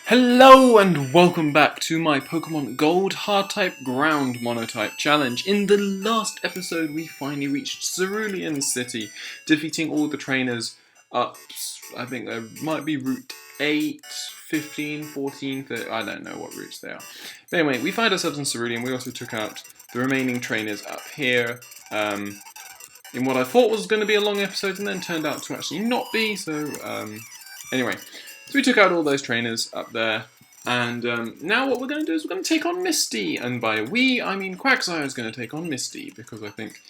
Hello and welcome back to my Pokemon Gold HardType Ground Monotype Challenge. In the last episode we finally reached Cerulean City, defeating all the trainers up, I think there might be Route 8, 15, 14, 30, I don't know what routes they are. But anyway, we find ourselves in Cerulean. We also took out the remaining trainers up here in what I thought was going to be a long episode and then turned out to actually not be, so anyway. So we took out all those trainers up there, and now what we're going to do is we're going to take on Misty, and by we, I mean Quagsire is going to take on Misty, because I think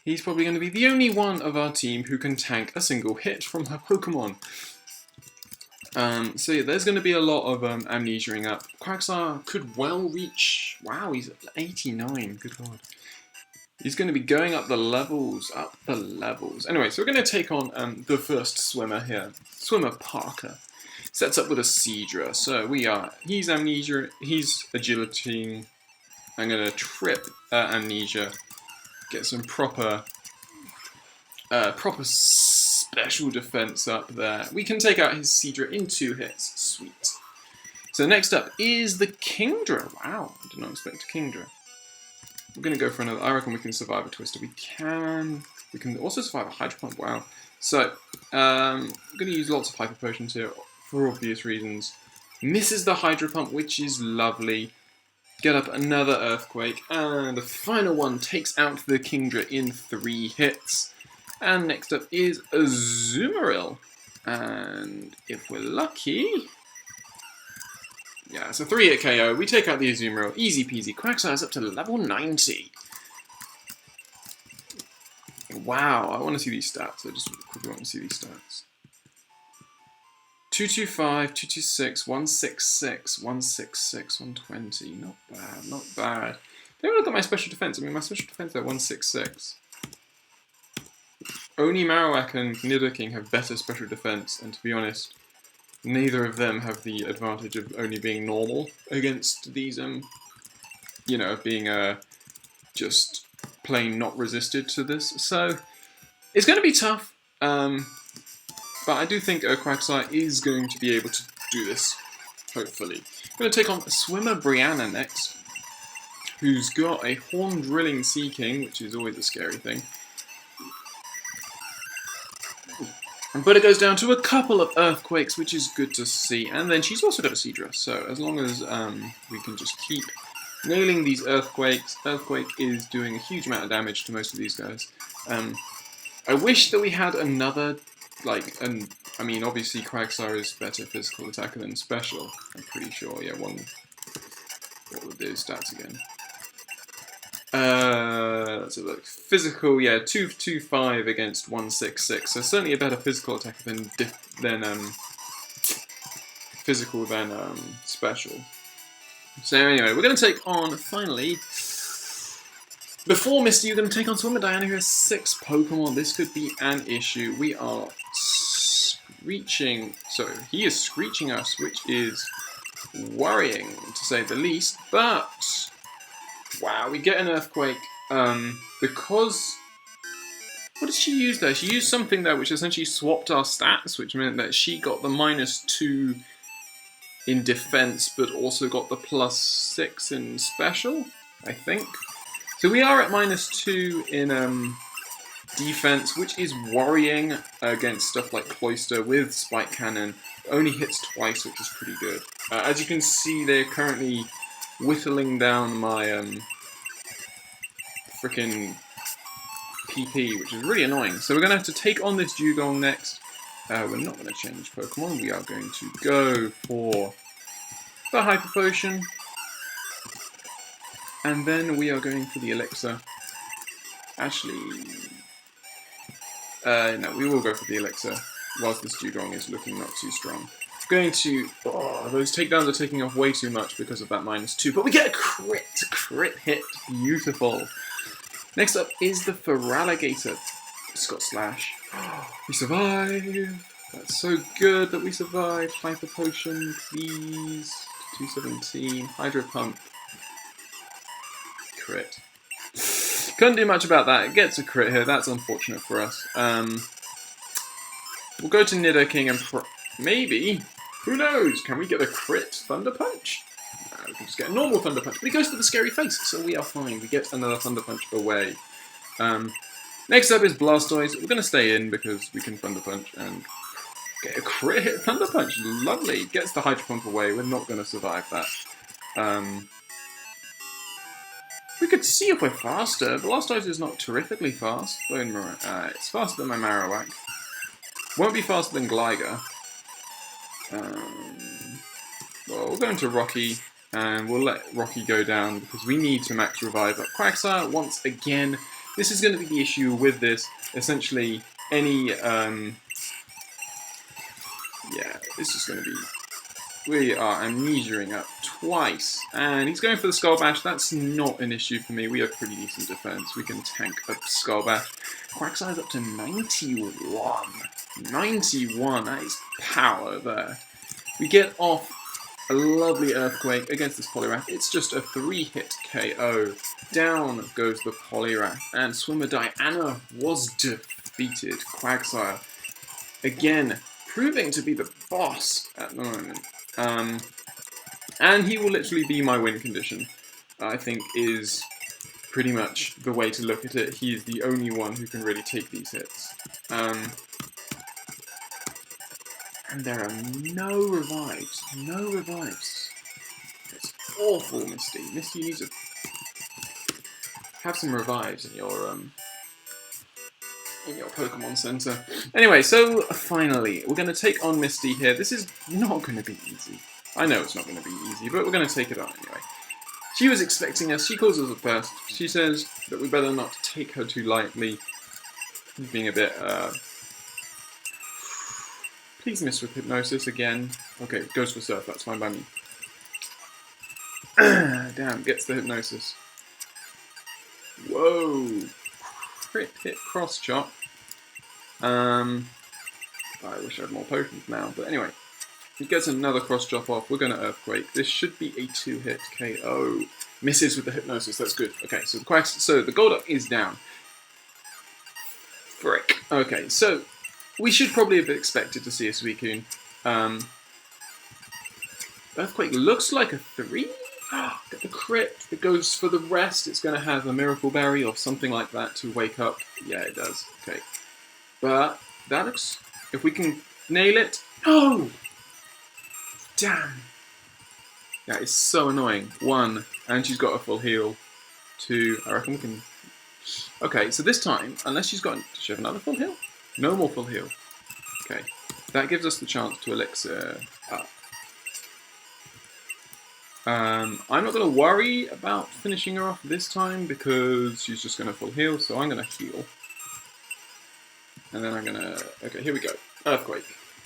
he's probably going to be the only one of our team who can tank a single hit from her Pokemon. So yeah, there's going to be a lot of amnesiaing up. Quagsire could well reach, wow, he's at 89, good god. He's going to be going up the levels, Anyway, so we're going to take on the first swimmer here, Swimmer Parker. Sets up with a Seadra, so he's amnesia, he's agility. I'm going to trip amnesia, get some proper special defense up there. We can take out his Seadra in 2 hits, sweet. So next up is the Kingdra. Wow, I did not expect a Kingdra. We're going to go for another. I reckon we can survive a Twister. We can also survive a Hydro Pump. Wow. So, I'm going to use lots of Hyper Potions here for obvious reasons. Misses the Hydro Pump, which is lovely. Get up another Earthquake. And the final one takes out the Kingdra in 3 hits. And next up is a Azumarill. And if we're lucky... yeah, it's a 3-hit KO. We take out the Azumarill. Easy peasy. Quagsire's up to level 90. Wow, I want to see these stats. I just quickly want to see these stats. 225, 226, 166, 166, 120. Not bad, not bad. Maybe look at my special defense. I mean, my special defense at 166. Only Marowak and Nidoking have better special defense, and to be honest, neither of them have the advantage of only being normal against these, you know, being just plain not resisted to this. So it's going to be tough, but I do think Quagsire is going to be able to do this, hopefully. I'm going to take on Swimmer Brianna next, who's got a Horn Drilling Seeking, which is always a scary thing. But it goes down to a couple of Earthquakes, which is good to see. And then she's also got a Seadra, so as long as we can just keep nailing these Earthquakes. Earthquake is doing a huge amount of damage to most of these guys. I wish that we had another, I mean, obviously Quagsire is better physical attacker than special. I'm pretty sure, yeah, what were those stats again? Let's have a look. Physical, yeah, 225 against 166. So certainly a better physical attacker than physical than special. So anyway, we're going to take on, finally, before Misty, you're going to take on Swimmer Diana, who has 6 Pokemon. This could be an issue. We are screeching, so he is screeching us, which is worrying, to say the least, but... wow, we get an Earthquake, because... what did she use there? She used something there which essentially swapped our stats, which meant that she got the -2 in defense, but also got the +6 in special, I think. So we are at -2 in defense, which is worrying against stuff like Cloyster with Spike Cannon. Only hits twice, which is pretty good. As you can see, they're currently whittling down my frickin' PP, which is really annoying. So we're going to have to take on this Dugong next. We're not going to change Pokemon. We are going to go for the Hyper Potion. And then we are going for the Elixir. Actually... no, we will go for the Elixir, whilst this Dugong is looking not too strong. Going to... oh, those takedowns are taking off way too much because of that -2, but we get a crit hit. Beautiful. Next up is the Feraligatr. Scott Slash. We survive. That's so good that we survived. Hyper Potion, please. 217. Hydro Pump. Crit. Couldn't do much about that. It gets a crit here. That's unfortunate for us. We'll go to Nidoking and maybe Who knows? Can we get a crit Thunder Punch? No, we can just get a normal Thunder Punch. But he goes for the scary face, so we are fine. We get another Thunder Punch away. Next up is Blastoise. We're going to stay in because we can Thunder Punch and get a crit hit Thunder Punch. Lovely. Gets the Hydro Pump away. We're not going to survive that. We could see if we're faster. Blastoise is not terrifically fast. It's faster than my Marowak. Won't be faster than Gligar. Well, we'll go into Rocky, and we'll let Rocky go down because we need to max revive up Quagsire once again. This is going to be the issue with this. Essentially, any yeah, this is going to be. We are amnesiaing up twice, and he's going for the Skull Bash. That's not an issue for me. We have pretty decent defense. We can tank up Skull Bash. Quagsire's up to 91. 91. That is power there. We get off a lovely Earthquake against this Poliwrath. It's just a 3-hit KO. Down goes the Poliwrath, and Swimmer Diana was defeated. Quagsire, again, proving to be the boss at the moment. And he will literally be my win condition, I think is pretty much the way to look at it. He is the only one who can really take these hits. And there are no revives. No revives. It's awful, Misty. Misty, you need to have some revives in your Pokemon Center. Anyway, so finally, we're going to take on Misty here. This is not going to be easy. I know it's not going to be easy, but we're going to take it on anyway. She was expecting us. She calls us a burst. She says that we better not take her too lightly. Being a bit, please miss with Hypnosis again. Okay, goes for Surf. That's fine by me. Damn, gets the Hypnosis. Whoa. Crit hit cross chop. I wish I had more potions now, but anyway. He gets another cross chop off. We're going to Earthquake. This should be a 2-hit KO. Misses with the Hypnosis. That's good. Okay, so the Golduck is down. Frick. Okay, so we should probably have expected to see a Suicune. Earthquake looks like a 3. Get the crit. It goes for the rest. It's going to have a Miracle Berry or something like that to wake up. Yeah, it does. Okay. But that looks... If we can nail it... No! Damn. That is so annoying. 1, and she's got a full heal. 2, I reckon we can... Okay, so this time, unless she's got... Does she have another full heal? No more full heal. Okay. That gives us the chance to Elixir up. I'm not going to worry about finishing her off this time because she's just going to full heal, so I'm going to heal. And then I'm going to... Okay, here we go. Earthquake.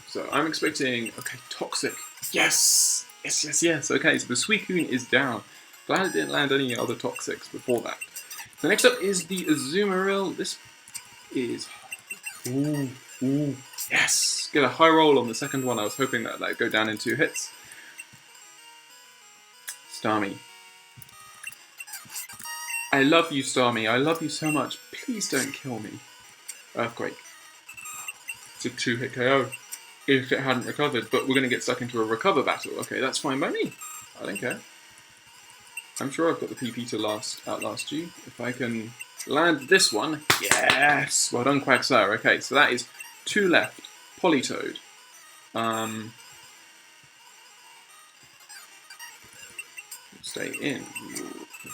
So I'm expecting... Okay, Toxic. Yes! Yes, yes, yes. Okay, so the Suicune is down. Glad it didn't land any other Toxics before that. So next up is the Azumarill. This is... Ooh, ooh. Yes! Get a high roll on the second one. I was hoping that would go down in 2 hits. Starmie. I love you, Starmie. I love you so much. Please don't kill me. Earthquake. It's a 2-hit KO. If it hadn't recovered, but we're going to get stuck into a recover battle. Okay, that's fine by me. I don't care. I'm sure I've got the PP to outlast you. If I can land this one. Yes! Well done, Quagsire. Okay, so that is 2 left. Politoed. Stay in.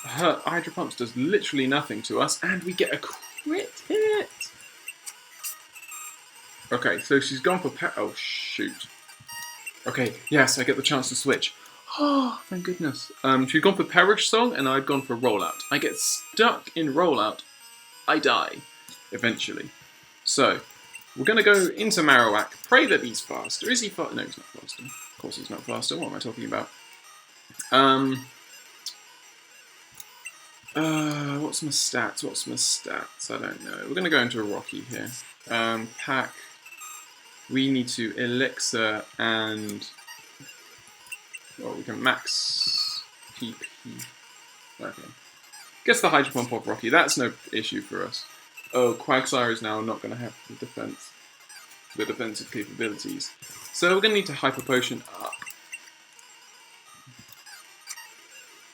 Her Hydro Pumps does literally nothing to us, and we get a crit hit! Okay, so she's gone for oh, shoot. Okay, yes, I get the chance to switch. Oh, thank goodness. She'd gone for Perish Song, and I'd gone for Rollout. I get stuck in Rollout. I die, eventually. So, we're going to go into Marowak. Pray that he's faster. Is he faster? No, he's not faster. Of course he's not faster. What am I talking about? What's my stats? What's my stats? I don't know. We're going to go into a Rocky here. Pack. We need to Elixir and... Well, we can max PP. Okay. Gets the Hydro Pump off Rocky. That's no issue for us. Oh, Quagsire is now not going to have the defensive capabilities. So we're going to need to Hyper Potion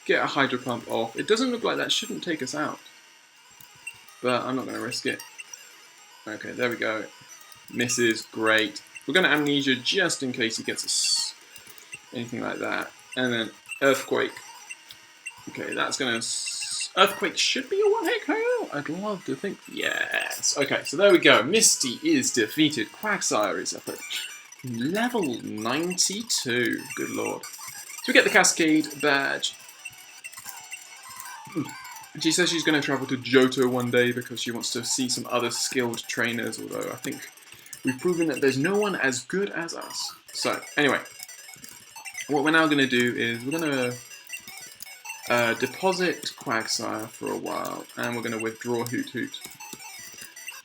get a hydro pump off. It doesn't look like that shouldn't take us out, but I'm not going to risk it. Okay, there we go. Misses, great. We're going to amnesia just in case he gets us anything like that. And then earthquake. Okay, that's going to... Earthquake should be a one-hit KO? I'd love to think... Yes. Okay, so there we go. Misty is defeated. Quagsire is up at level 92. Good lord. So we get the Cascade badge. She says she's going to travel to Johto one day because she wants to see some other skilled trainers, although I think we've proven that there's no one as good as us. So, anyway, what we're now going to do is we're going to deposit Quagsire for a while, and we're going to withdraw Hoot Hoot.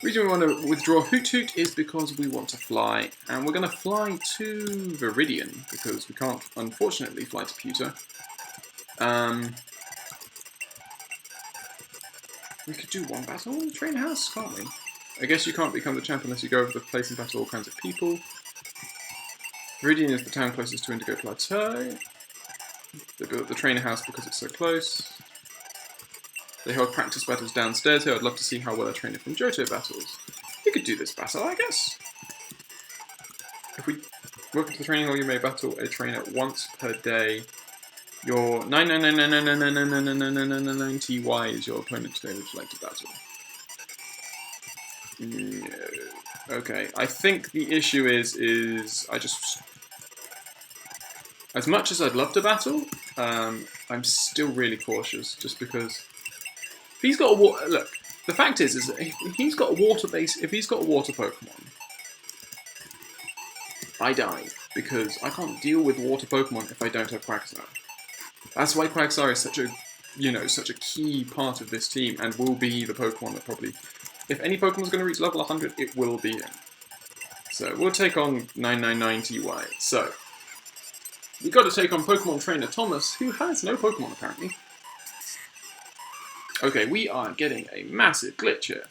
The reason we want to withdraw Hoot Hoot is because we want to fly, and we're going to fly to Viridian, because we can't, unfortunately, fly to Pewter. We could do one battle in the train house, can't we? I guess you can't become the champ unless you go over the place and battle all kinds of people. Viridian is the town closest to Indigo Plateau. They built the trainer house because it's so close. They hold practice battles downstairs here. I'd love to see how well a trainer from Johto battles. We could do this battle, I guess. If we welcome to the training hall, you may battle a trainer once per day. Your 99999999999 is your opponent today. Would you like to battle? No. Okay, I think the issue is I just, as much as I'd love to battle, I'm still really cautious just because if he's got a water, look, the fact is that if he's got a water base, if he's got a water Pokemon, I die because I can't deal with water Pokemon if I don't have Quagsire. That's why Quagsire is such a, such a key part of this team, and will be the Pokemon that probably, if any Pokemon's going to reach level 100, it will be him. So we'll take on 999TY. So we've got to take on Pokemon Trainer Thomas, who has no Pokemon apparently. Okay, we are getting a massive glitch here.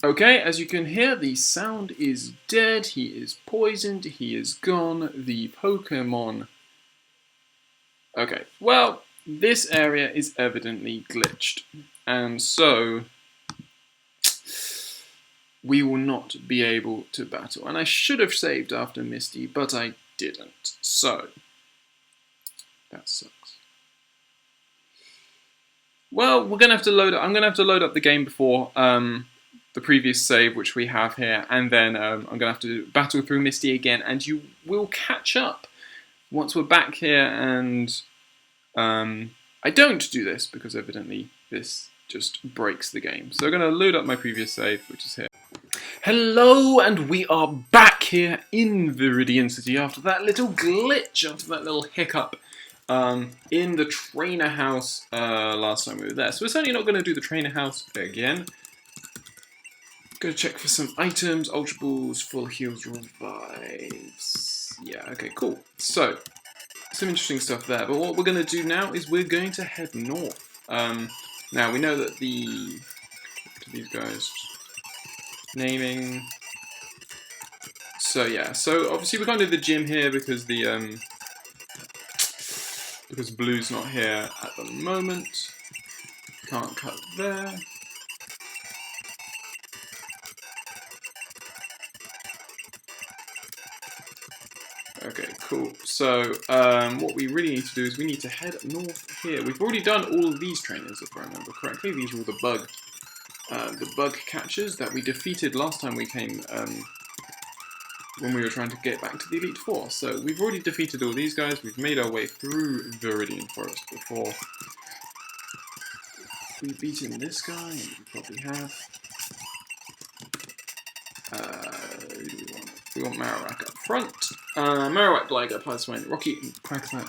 Okay, as you can hear, the sound is dead, he is poisoned, he is gone, the Pokemon... Okay, well, this area is evidently glitched, and so we will not be able to battle. And I should have saved after Misty, but I didn't, so that sucks. Well, we're gonna have to load up. I'm gonna have to load up the game before the previous save, which we have here, and then I'm going to have to battle through Misty again, and you will catch up once we're back here, and I don't do this because evidently this just breaks the game. So I'm going to load up my previous save, which is here. Hello, and we are back here in Viridian City after that little glitch, after that little hiccup in the trainer house last time we were there. So we're certainly not going to do the trainer house again. Go check for some items, Ultra Balls, Full Heals, Revives. Yeah, okay, cool. So, some interesting stuff there. But what we're going to do now is we're going to head north. Now, we know that these guys, naming. So, yeah. So, obviously, we can't do the gym here because the, because Blue's not here at the moment. Can't cut there. Okay, cool. So, what we really need to do is we need to head north here. We've already done all of these trainers, if I remember correctly. These were all the bug catchers that we defeated last time we came, when we were trying to get back to the Elite Four. So, we've already defeated all these guys. We've made our way through Viridian Forest before. We've beaten this guy, and we probably have. Who do we want? We want Marowak up front. Marowak, Gligar, Plasmine, Rocky, and Quagsire,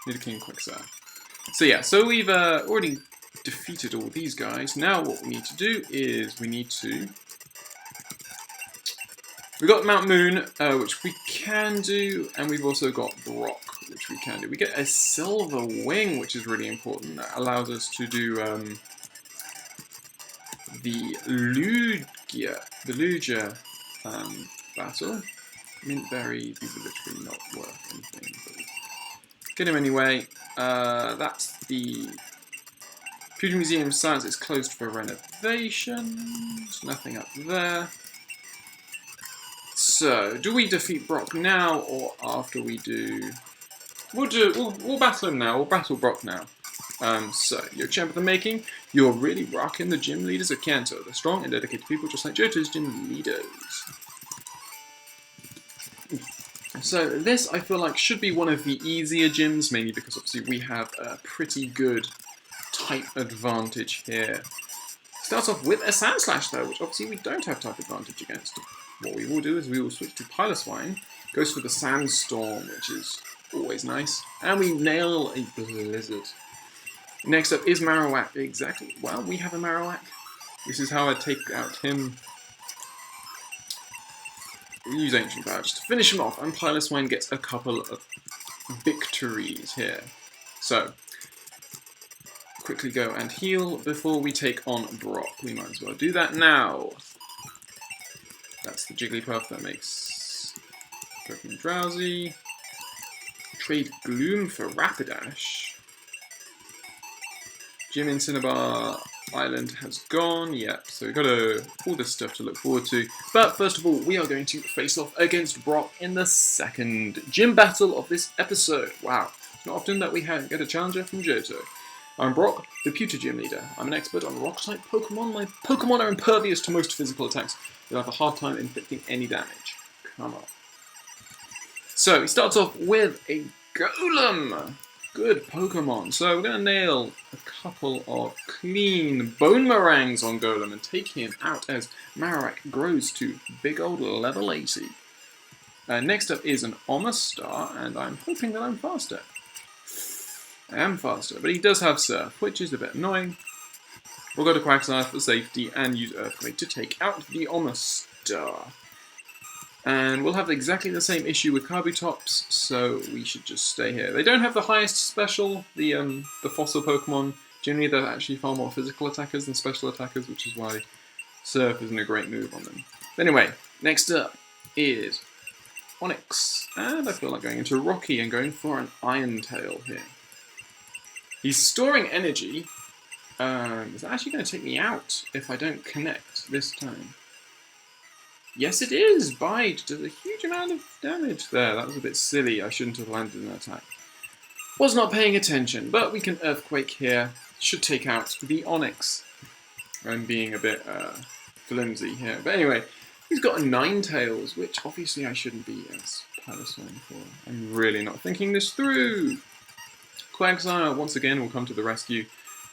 Nidoking, Quagsire. So yeah, so we've already defeated all these guys. Now what we need to do is we need to... We've got Mount Moon, which we can do, and we've also got Brock, which we can do. We get a Silver Wing, which is really important. That allows us to do the Lugia battle. Mint berries, these are literally not worth anything. But get him anyway. That's the Future Museum of Science is closed for renovations. Nothing up there. So, do we defeat Brock now or after we do? We'll battle him now. We'll battle Brock now. So, you're champ of the making. You're really rocking the gym leaders of Kanto. They're strong and dedicated people just like Johto's gym leaders. So this, I feel like, should be one of the easier gyms, mainly because obviously we have a pretty good type advantage here. Starts off with a Sand Slash though, which obviously we don't have type advantage against. What we will do is we will switch to Piloswine, goes for the Sandstorm, which is always nice, and we nail a Blizzard. Next up is Marowak. Exactly. Well, we have a Marowak. This is how I take out him. We use Ancient Badge to finish him off, and Piloswine gets a couple of victories here. So, quickly go and heal before we take on Brock. We might as well do that now. That's the Jigglypuff that makes Pokemon drowsy. Trade Gloom for Rapidash. Gym in Cinnabar Island has gone, yep, so we've got all this stuff to look forward to. But first of all, we are going to face off against Brock in the second gym battle of this episode. Wow, it's not often that we get a challenger from Johto. I'm Brock, the Pewter Gym Leader. I'm an expert on Rock-type Pokemon. My Pokemon are impervious to most physical attacks. You'll have a hard time inflicting any damage. Come on. So, he starts off with a Golem. Good Pokemon. So we're going to nail a couple of clean Bone Meringues on Golem and take him out as Marowak grows to big old level 80. Next up is an Omastar, and I'm hoping that I'm faster. I am faster, but he does have Surf, which is a bit annoying. We'll go to Quagsire for safety and use Earthquake to take out the Omastar. And we'll have exactly the same issue with Kabutops, so we should just stay here. They don't have the highest special, the fossil Pokemon. Generally, they're actually far more physical attackers than special attackers, which is why Surf isn't a great move on them. But anyway, next up is Onix. And I feel like going into Rocky and going for an Iron Tail here. He's storing energy. Is that actually going to take me out if I don't connect this time? Yes, it is! Bite does a huge amount of damage there. That was a bit silly. I shouldn't have landed an attack. Was not paying attention, but we can Earthquake here. Should take out the Onix. I'm being a bit flimsy here. But anyway, he's got a Ninetales, which obviously I shouldn't be as Piloswine for. I'm really not thinking this through. Quagsire, once again, will come to the rescue.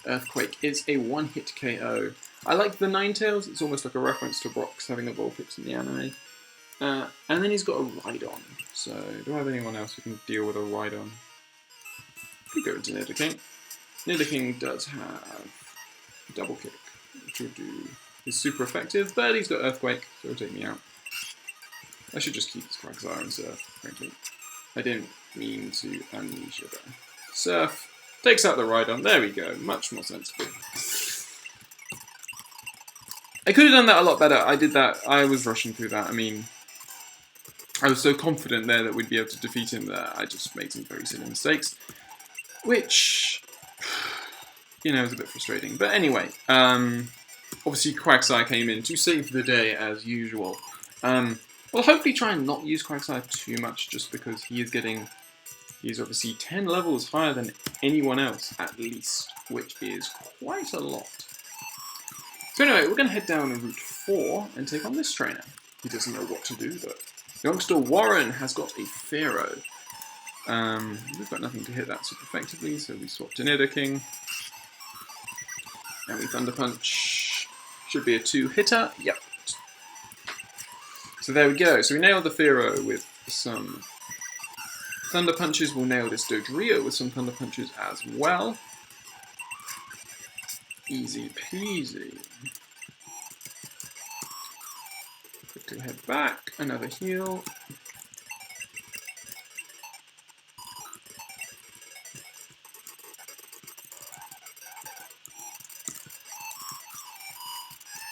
Earthquake is a one-hit KO. I like the Ninetales, it's almost like a reference to Brock's having a Vulpix in the anime. And then he's got a Rhydon. So, do I have anyone else who can deal with a Rhydon? Could go into Nidoking. Nidoking does have Double Kick, which will do is super effective, but he's got Earthquake, so it'll take me out. I should just keep this Quagsire and Surf, frankly. I didn't mean to unleash it there. Surf takes out the Rhydon, there we go, much more sensible. I could have done that a lot better. I did that. I was rushing through that. I mean, I was so confident there that we'd be able to defeat him there. I just made some very silly mistakes, which, you know, is a bit frustrating. But anyway, obviously Quagsire came in to save the day as usual. We'll hopefully try and not use Quagsire too much, just because he's obviously 10 levels higher than anyone else, at least, which is quite a lot. So anyway, we're going to head down Route 4 and take on this trainer. He doesn't know what to do though. Youngster Warren has got a Pharaoh. We've got nothing to hit that super effectively, so we swap to Nidoking. And we Thunder Punch. Should be a 2-hitter. Yep. So there we go. So we nailed the Pharaoh with some Thunder Punches. We'll nail this Dodrio with some Thunder Punches as well. Easy peasy. Quickly head back, another heal.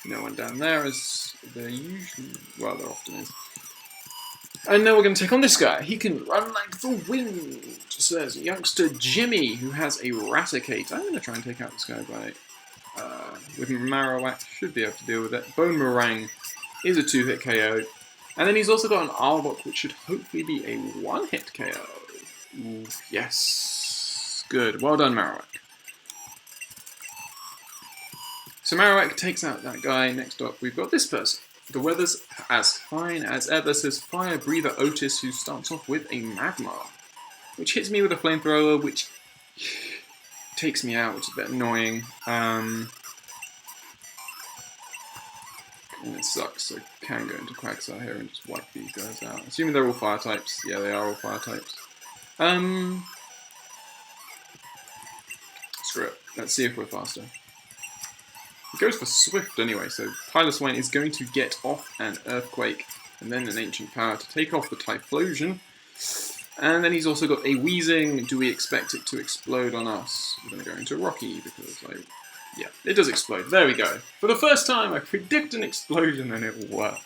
No one down there as there usually, well, there often is. And now we're going to take on this guy. He can run like the wind, says youngster Jimmy, who has a Raticate. I'm going to try and take out this guy by with Marowak. Should be able to deal with it. Bone Meringue is a 2-hit KO. And then he's also got an Arbok, which should hopefully be a 1-hit KO. Ooh, yes. Good. Well done, Marowak. So Marowak takes out that guy. Next up, we've got this person. The weather's as fine as ever, says Fire Breather Otis, who starts off with a Magma, which hits me with a Flamethrower, which takes me out, which is a bit annoying. And it sucks, so I can go into Quagsire here and just wipe these guys out. Assuming they're all Fire types. Yeah, they are all Fire types. Screw it. Let's see if we're faster. It goes for Swift anyway, so Piloswine is going to get off an Earthquake and then an Ancient Power to take off the Typhlosion. And then he's also got a Wheezing. Do we expect it to explode on us? We're going to go into Rocky because, yeah, it does explode. There we go. For the first time, I predict an explosion and it will work.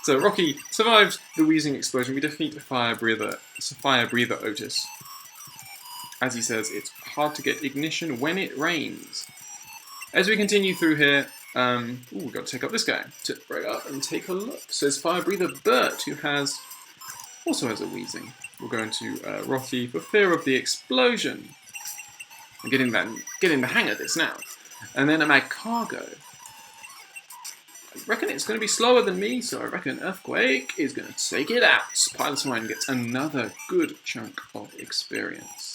So Rocky survives the Wheezing explosion. We defeat the Fire Breather Otis. As he says, it's hard to get ignition when it rains. As we continue through here, we've got to take up this guy. Tip right up and take a look. Says Fire Breather Bert, who also has a Wheezing. We'll go into Rocky for fear of the explosion. I'm getting the hang of this now. And then a Magcargo. I reckon it's going to be slower than me, so I reckon Earthquake is going to take it out. Piloswine gets another good chunk of experience.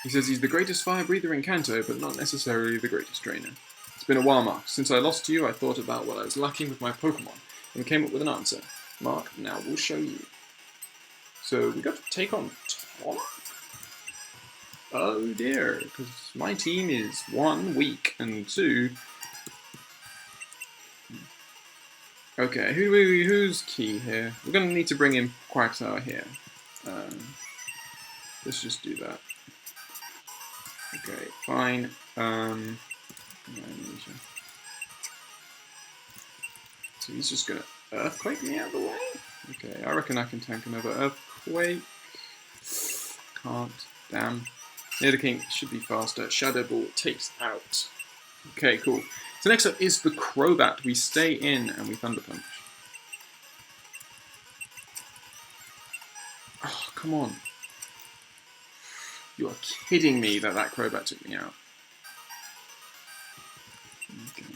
He says he's the greatest fire breather in Kanto, but not necessarily the greatest trainer. It's been a while, Mark. Since I lost to you, I thought about what I was lacking with my Pokemon, and came up with an answer. Mark, now we'll show you. So we got to take on Tom? Oh dear, because my team is 1 weak, and 2... Okay, who's key here? We're going to need to bring in Quagsire here. Let's just do that. Okay, fine. So he's just gonna Earthquake me out of the way? Okay, I reckon I can tank another Earthquake. Can't. Damn. Nidoking should be faster. Shadow Ball takes out. Okay, cool. So next up is the Crobat. We stay in and we Thunder Punch. Oh, come on. You are kidding me that Crobat took me out. Okay.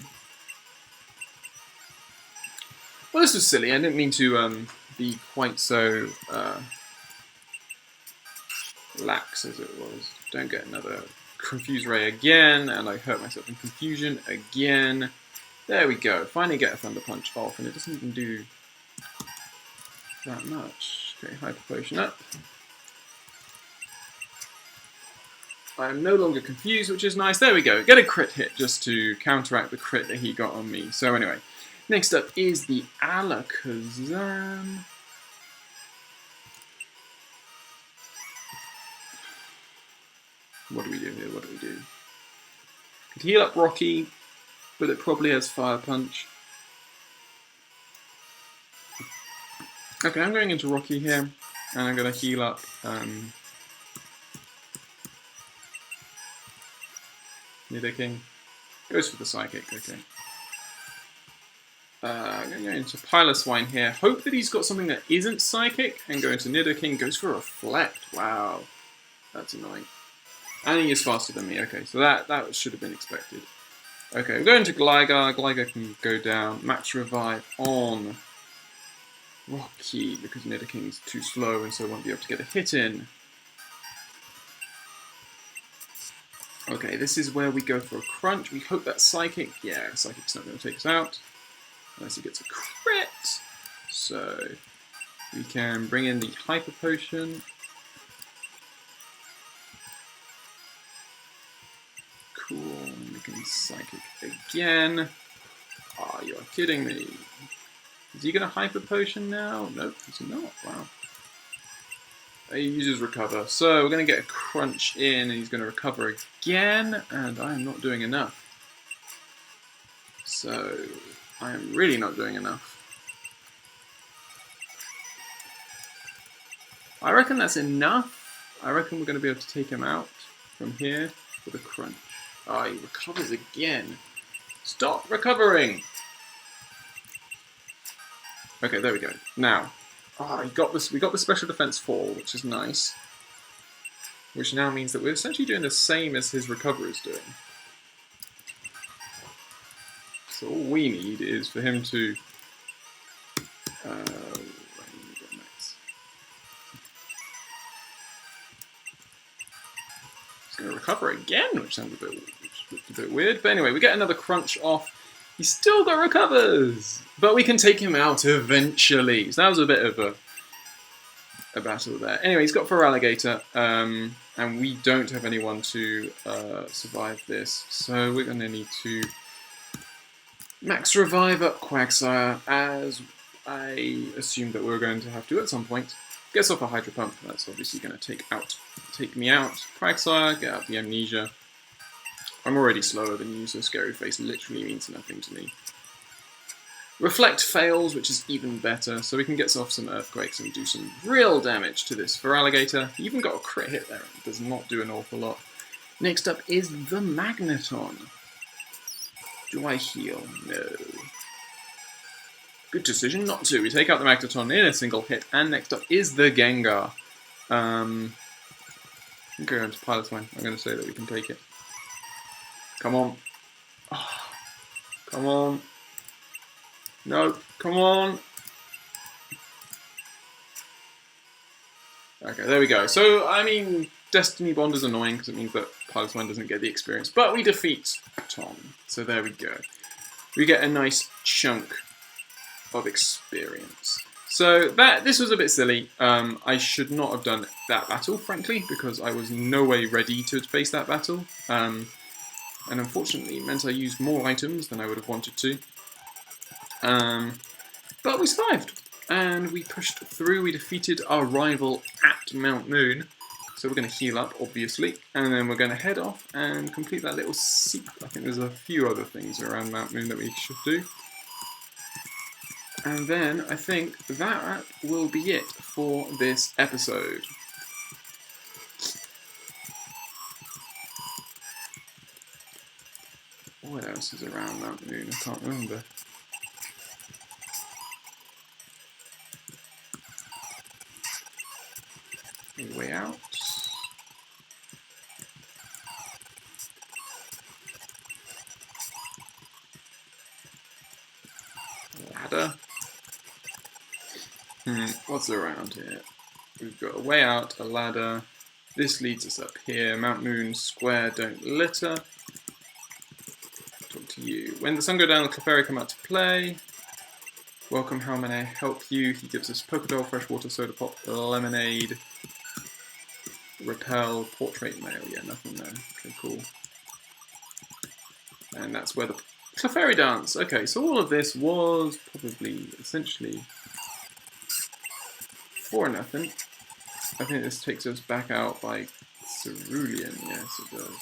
Well, this was silly. I didn't mean to be quite so lax as it was. Don't get another Confuse Ray again, and I hurt myself in Confusion again. There we go. Finally get a Thunder Punch off, and it doesn't even do that much. Okay, Hyper Potion up. I am no longer confused, which is nice. There we go. Get a crit hit just to counteract the crit that he got on me. So anyway, next up is the Alakazam. What do we do here? What do we do? Could heal up Rocky, but it probably has Fire Punch. Okay, I'm going into Rocky here, and I'm going to heal up... Nidoking. Goes for the Psychic, okay. I'm going to go into Piloswine here. Hope that he's got something that isn't Psychic, and go into Nidoking. Goes for Reflect. Wow. That's annoying. And he is faster than me, okay. So that should have been expected. Okay, we're going to Gligar. Gligar can go down. Max Revive on Rocky, because Nidoking is too slow, and so won't be able to get a hit in. Okay, this is where we go for a crunch. We hope that's Psychic. Yeah, Psychic's not going to take us out. Unless he gets a crit. So, we can bring in the Hyper Potion. Cool. We can Psychic again. Ah, you are kidding me. Is he going to Hyper Potion now? Nope, he's not. Wow. He uses Recover. So we're going to get a crunch in, and he's going to recover again, and I am not doing enough. So I am really not doing enough. I reckon that's enough. I reckon we're going to be able to take him out from here with a crunch. Ah, he recovers again. Stop recovering! Okay, there we go. Now, we got the special defense 4, which is nice. Which now means that we're essentially doing the same as his recovery is doing. So all we need is for him to... he's going to recover again, which sounds a bit weird. But anyway, we get another crunch off. He's still got recovers! But we can take him out eventually. So that was a bit of a battle there. Anyway, he's got for alligator, and we don't have anyone to survive this. So we're going to need to max revive up Quagsire, as I assumed that we were going to have to at some point. Gets off a Hydro Pump, that's obviously going to take me out. Quagsire, get out the Amnesia. I'm already slower than you, so Scary Face literally means nothing to me. Reflect fails, which is even better, so we can get off some Earthquakes and do some real damage to this Feraligatr. He even got a crit hit there, it does not do an awful lot. Next up is the Magneton. Do I heal? No. Good decision not to. We take out the Magneton in a single hit, and next up is the Gengar. I'm going to Pilot's Mind. I'm going to say that we can take it. Come on. Oh, come on. No, come on. Okay, there we go. So, I mean, Destiny Bond is annoying because it means that Pilot's Mind doesn't get the experience, but we defeat Tom. So there we go. We get a nice chunk of experience. So this was a bit silly. I should not have done that battle, frankly, because I was in no way ready to face that battle. And unfortunately, it meant I used more items than I would have wanted to. But we survived, and we pushed through. We defeated our rival at Mount Moon. So we're going to heal up, obviously, and then we're going to head off and complete that little secret. I think there's a few other things around Mount Moon that we should do. And then I think that will be it for this episode. What else is around Mount Moon? I can't remember. A way out. Ladder. What's around here? We've got a way out, a ladder. This leads us up here. Mount Moon Square, don't litter. Talk to you. When the sun go down, the Clefairy come out to play. Welcome, how may I help you? He gives us Pokédoll, Freshwater, Soda Pop, Lemonade, Repel, Portrait Mail. Yeah, nothing there. Okay, cool. And that's where the Clefairy dance. Okay, so all of this was probably essentially for nothing. I think this takes us back out by Cerulean. Yes, it does.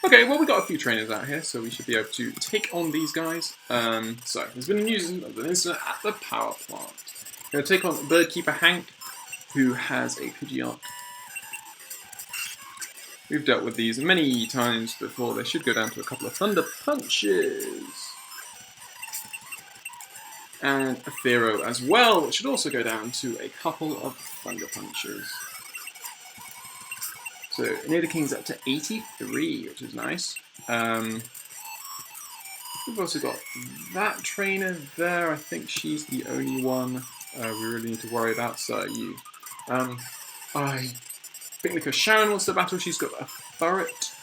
Okay, well, we got a few trainers out here, so we should be able to take on these guys. So, there's been news of an incident at the power plant. We're going to take on Birdkeeper Hank, who has a Pidgeot. We've dealt with these many times before. They should go down to a couple of Thunder Punches. And a Thero as well, which should also go down to a couple of Thunder Punches. So, Nidaking's up to 83, which is nice. We've also got that trainer there. I think she's the only one we really need to worry about. So, you. I think because Sharon wants to battle, she's got a Furret.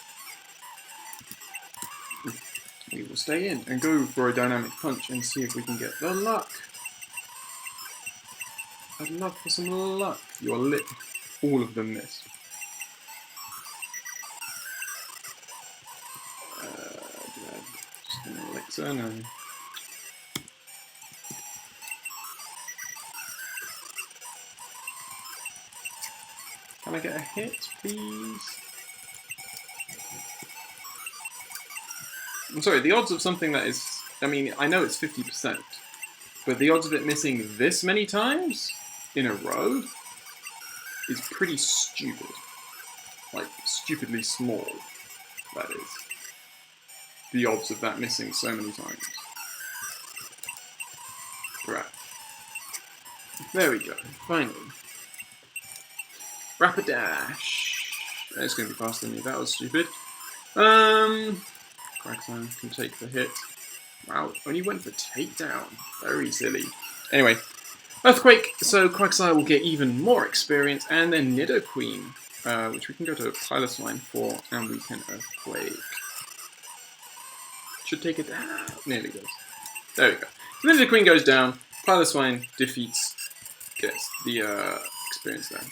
We will stay in and go for a Dynamic Punch and see if we can get the luck. I'd love for some luck. You're lit. All of them missed. Just an elixir, no. Can I get a hit, please? I'm sorry, the odds of something that is... I mean, I know it's 50%, but the odds of it missing this many times in a row is pretty stupid. Like, stupidly small, that is. The odds of that missing so many times. Right. There we go, finally. Rapidash. It's going to be faster than me, that was stupid. Quagsire can take the hit. Wow, only went for takedown. Very silly. Anyway, Earthquake, so Quagsire will get even more experience, and then Nidoqueen, which we can go to Piloswine for, and we can Earthquake. Should take it down. Nearly goes. There we go. So Nidoqueen goes down, Piloswine defeats, gets the experience there.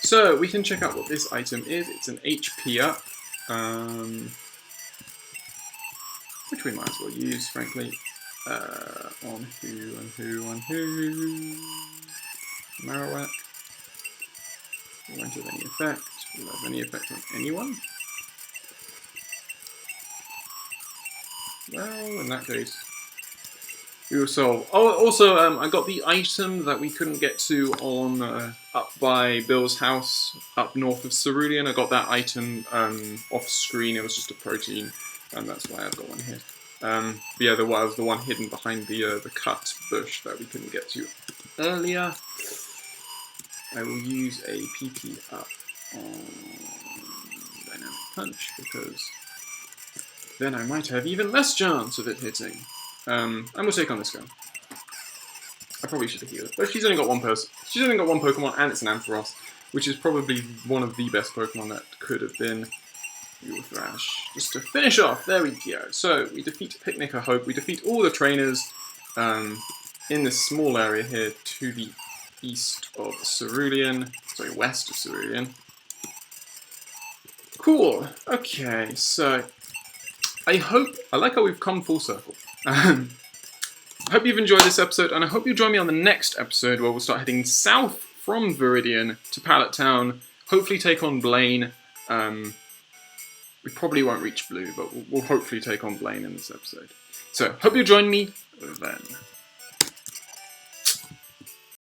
So we can check out what this item is. It's an HP up, which we might as well use, frankly. On who? Marowak. Won't have any effect. Will have any effect on anyone? Well, in that case, we will solve. Oh, also, I got the item that we couldn't get to on up by Bill's house, up north of Cerulean. I got that item off screen. It was just a protein, and that's why I've got one here. But yeah, there was the one hidden behind the cut bush that we couldn't get to earlier. I will use a PP up on Dynamic Punch because then I might have even less chance of it hitting. And we'll take on this girl. I probably should have healed, but she's only got one person. She's only got one Pokemon, and it's an Ampharos, which is probably one of the best Pokemon that could have been. Thrash. Just to finish off, there we go. So we defeat Picnic I Hope. We defeat all the trainers in this small area here to the east of Cerulean. Sorry, west of Cerulean. Cool. Okay, so I like how we've come full circle. I hope you've enjoyed this episode, and I hope you join me on the next episode where we'll start heading south from Viridian to Pallet Town. Hopefully take on Blaine. We probably won't reach Blue, but we'll hopefully take on Blaine in this episode. So, hope you'll join me then.